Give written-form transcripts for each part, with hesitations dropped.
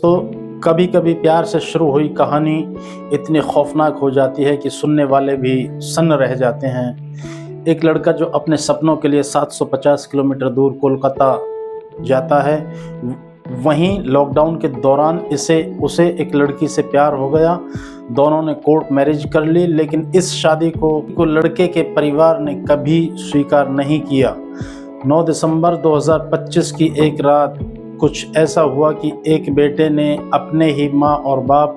दोस्तों, कभी कभी प्यार से शुरू हुई कहानी इतनी खौफनाक हो जाती है कि सुनने वाले भी सन्न रह जाते हैं। एक लड़का जो अपने सपनों के लिए 750 किलोमीटर दूर कोलकाता जाता है, वहीं लॉकडाउन के दौरान उसे एक लड़की से प्यार हो गया। दोनों ने कोर्ट मैरिज कर ली, लेकिन इस शादी को लड़के के परिवार ने कभी स्वीकार नहीं किया। 9 दिसंबर 2025 की एक रात कुछ ऐसा हुआ कि एक बेटे ने अपने ही माँ और बाप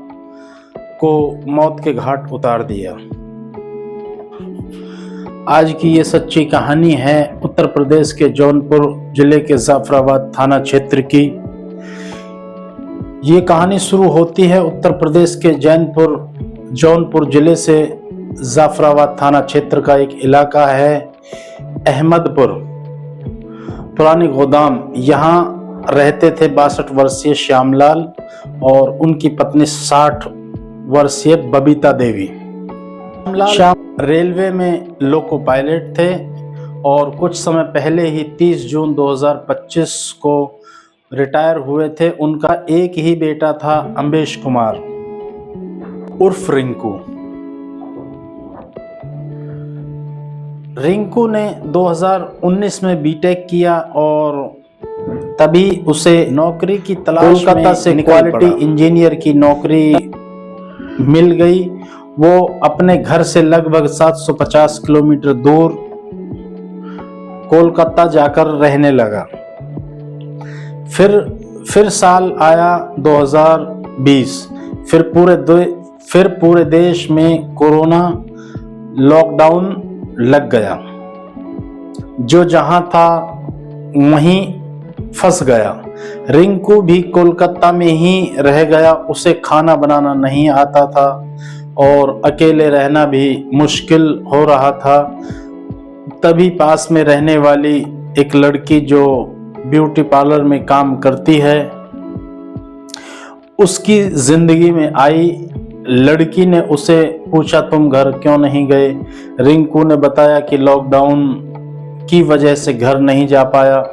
को मौत के घाट उतार दिया। आज की ये सच्ची कहानी है उत्तर प्रदेश के जौनपुर जिले के जाफराबाद थाना क्षेत्र की। ये कहानी शुरू होती है उत्तर प्रदेश के जौनपुर जिले से। जाफराबाद थाना क्षेत्र का एक इलाका है अहमदपुर, पुरानी गोदाम। यहाँ रहते थे 62 वर्षीय श्यामलाल और उनकी पत्नी 60 वर्षीय बबीता देवी। श्याम रेलवे में लोको पायलट थे और कुछ समय पहले ही 30 जून 2025 को रिटायर हुए थे। उनका एक ही बेटा था, अम्बेश कुमार उर्फ रिंकू। रिंकू ने 2019 में बीटेक किया और तभी उसे नौकरी की तलाश में कोलकाता से क्वालिटी इंजीनियर की नौकरी मिल गई। वो अपने घर से लगभग 750 किलोमीटर दूर कोलकाता जाकर रहने लगा। फिर साल आया 2020। फिर पूरे देश में कोरोना लॉकडाउन लग गया। जो जहां था वहीं फंस गया। रिंकू भी कोलकाता में ही रह गया। उसे खाना बनाना नहीं आता था और अकेले रहना भी मुश्किल हो रहा था। तभी पास में रहने वाली एक लड़की जो ब्यूटी पार्लर में काम करती है, उसकी जिंदगी में आई। लड़की ने उसे पूछा, तुम घर क्यों नहीं गए? रिंकू ने बताया कि लॉकडाउन की वजह से घर नहीं जा पाया।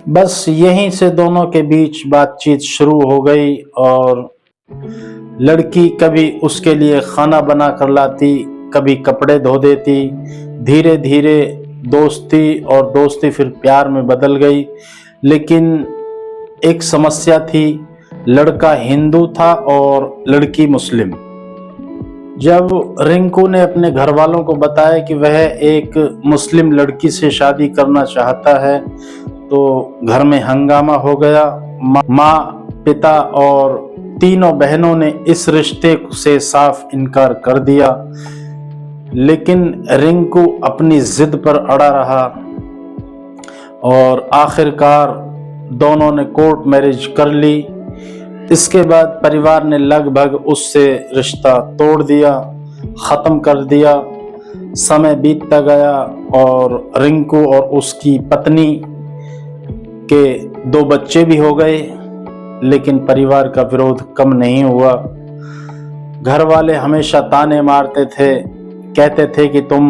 बस यहीं से दोनों के बीच बातचीत शुरू हो गई और लड़की कभी उसके लिए खाना बना कर लाती, कभी कपड़े धो देती। धीरे धीरे दोस्ती फिर प्यार में बदल गई। लेकिन एक समस्या थी, लड़का हिंदू था और लड़की मुस्लिम। जब रिंकू ने अपने घर वालों को बताया कि वह एक मुस्लिम लड़की से शादी करना चाहता है, तो घर में हंगामा हो गया। माँ, पिता और तीनों बहनों ने इस रिश्ते से साफ इनकार कर दिया। लेकिन रिंकू अपनी जिद पर अड़ा रहा और आखिरकार दोनों ने कोर्ट मैरिज कर ली। इसके बाद परिवार ने लगभग उससे रिश्ता तोड़ दिया, खत्म कर दिया। समय बीतता गया और रिंकू और उसकी पत्नी के 2 बच्चे भी हो गए। लेकिन परिवार का विरोध कम नहीं हुआ। घर वाले हमेशा ताने मारते थे, कहते थे कि तुम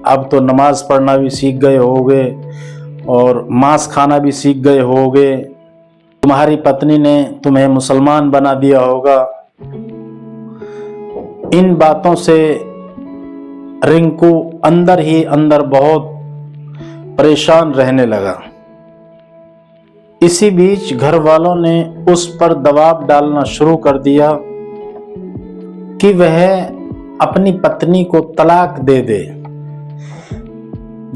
अब तो नमाज पढ़ना भी सीख गए होगे और मांस खाना भी सीख गए होगे। तुम्हारी पत्नी ने तुम्हें मुसलमान बना दिया होगा। इन बातों से रिंकू अंदर ही अंदर बहुत परेशान रहने लगा। इसी बीच घर वालों ने उस पर दबाव डालना शुरू कर दिया कि वह अपनी पत्नी को तलाक दे दे।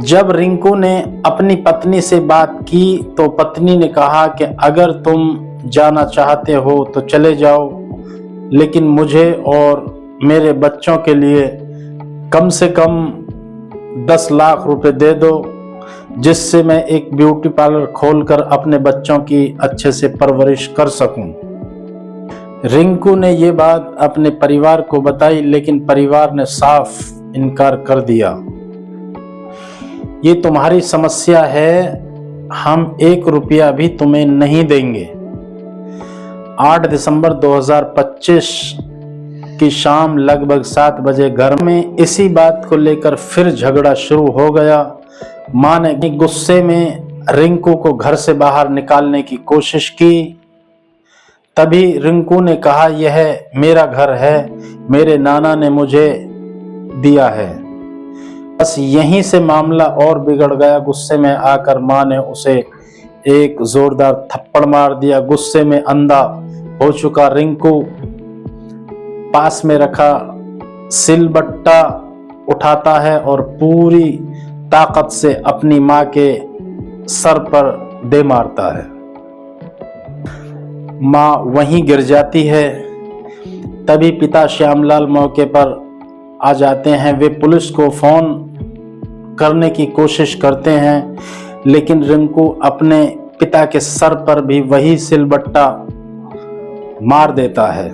जब रिंकू ने अपनी पत्नी से बात की तो पत्नी ने कहा कि अगर तुम जाना चाहते हो तो चले जाओ, लेकिन मुझे और मेरे बच्चों के लिए कम से कम 10 लाख रुपए दे दो, जिससे मैं एक ब्यूटी पार्लर खोलकर अपने बच्चों की अच्छे से परवरिश कर सकूं। रिंकू ने ये बात अपने परिवार को बताई, लेकिन परिवार ने साफ इनकार कर दिया। ये तुम्हारी समस्या है, हम 1 रुपया भी तुम्हें नहीं देंगे। 8 दिसंबर 2025 की शाम लगभग 7 बजे घर में इसी बात को लेकर फिर झगड़ा शुरू हो गया। मां ने गुस्से में रिंकू को घर से बाहर निकालने की कोशिश की। तभी रिंकू ने कहा, यह मेरा घर है, मेरे नाना ने मुझे दिया है। बस यहीं से मामला और बिगड़ गया। गुस्से में आकर मां ने उसे एक जोरदार थप्पड़ मार दिया। गुस्से में अंधा हो चुका रिंकू पास में रखा सिलबट्टा उठाता है और पूरी ताकत से अपनी मां के सर पर दे मारता है। मां वहीं गिर जाती है। तभी पिता श्यामलाल मौके पर आ जाते हैं। वे पुलिस को फोन करने की कोशिश करते हैं, लेकिन रिंकू अपने पिता के सर पर भी वही सिलबट्टा मार देता है।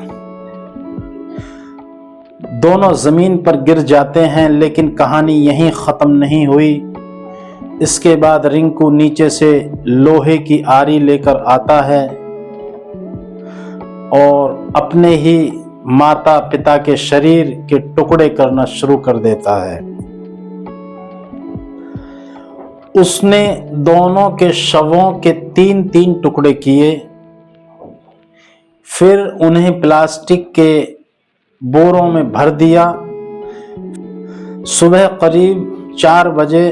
दोनों जमीन पर गिर जाते हैं, लेकिन कहानी यहीं खत्म नहीं हुई। इसके बाद रिंकू नीचे से लोहे की आरी लेकर आता है और अपने ही माता पिता के शरीर के टुकड़े करना शुरू कर देता है। उसने दोनों के शवों के 3-3 टुकड़े किए, फिर उन्हें प्लास्टिक के बोरों में भर दिया। सुबह करीब 4 बजे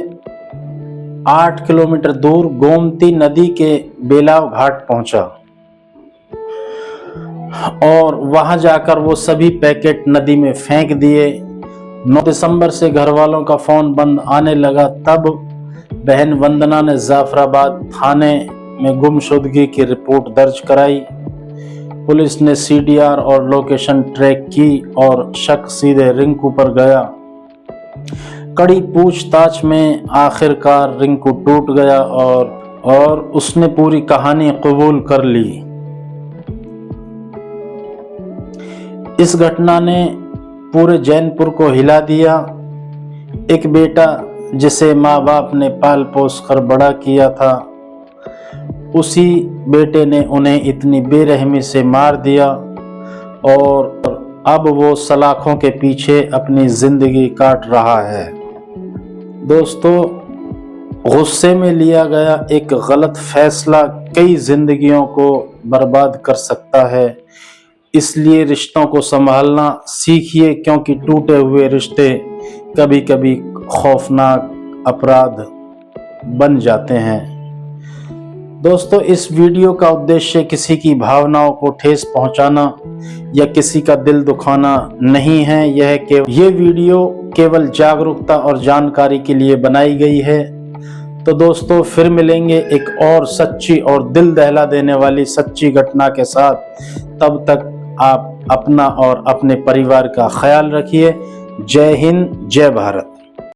8 किलोमीटर दूर गोमती नदी के बेलाव घाट पहुंचा और वहां जाकर वो सभी पैकेट नदी में फेंक दिए। 9 दिसंबर से घर वालों का फोन बंद आने लगा। तब बहन वंदना ने जाफराबाद थाने में गुमशुदगी की रिपोर्ट दर्ज कराई। पुलिस ने सीडीआर और लोकेशन ट्रैक की और शक सीधे रिंकू पर गया। कड़ी पूछताछ में आखिरकार रिंकू टूट गया और उसने पूरी कहानी कबूल कर ली। इस घटना ने पूरे जैनपुर को हिला दिया। एक बेटा जिसे माँ बाप ने पाल पोस कर बड़ा किया था, उसी बेटे ने उन्हें इतनी बेरहमी से मार दिया और अब वो सलाखों के पीछे अपनी जिंदगी काट रहा है। दोस्तों, गुस्से में लिया गया एक गलत फैसला कई जिंदगियों को बर्बाद कर सकता है। इसलिए रिश्तों को संभालना सीखिए, क्योंकि टूटे हुए रिश्ते कभी कभी खौफनाक अपराध बन जाते हैं। दोस्तों, इस वीडियो का उद्देश्य किसी की भावनाओं को ठेस पहुंचाना या किसी का दिल दुखाना नहीं है। ये वीडियो केवल जागरूकता और जानकारी के लिए बनाई गई है। तो दोस्तों, फिर मिलेंगे एक और सच्ची और दिल दहला देने वाली सच्ची घटना के साथ। तब तक आप अपना और अपने परिवार का ख्याल रखिए। जय हिंद, जय भारत।